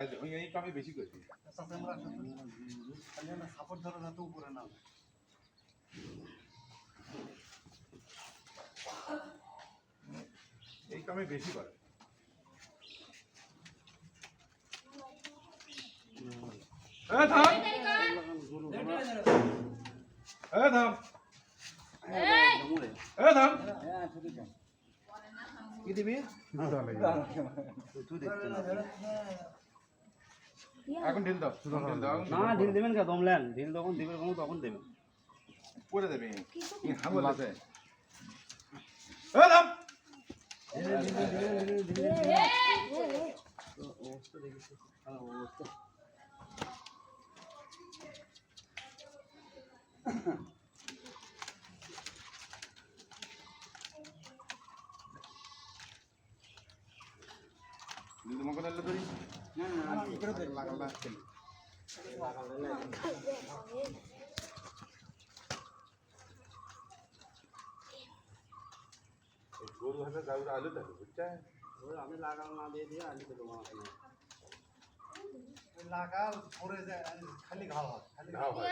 এই কামে বেশি করি সাপোর্ট ধরো না তো উপরে না এই কামে বেশি করে কি দিবি এখন ঢিল দাও না ঢিল দেবেন কে দমলেন ঢিল তখন দিবেন তখন দেবেন করে দেবে হাঙ্গল আছে তোমাকে ধরলে ধরি গরু হাতে গাউর আলু থাকে বুঝছে আমি লাগাল না দিয়ে দিয়ে আলু দেবো লাগাল পরে যায় খালি ঘাও হয়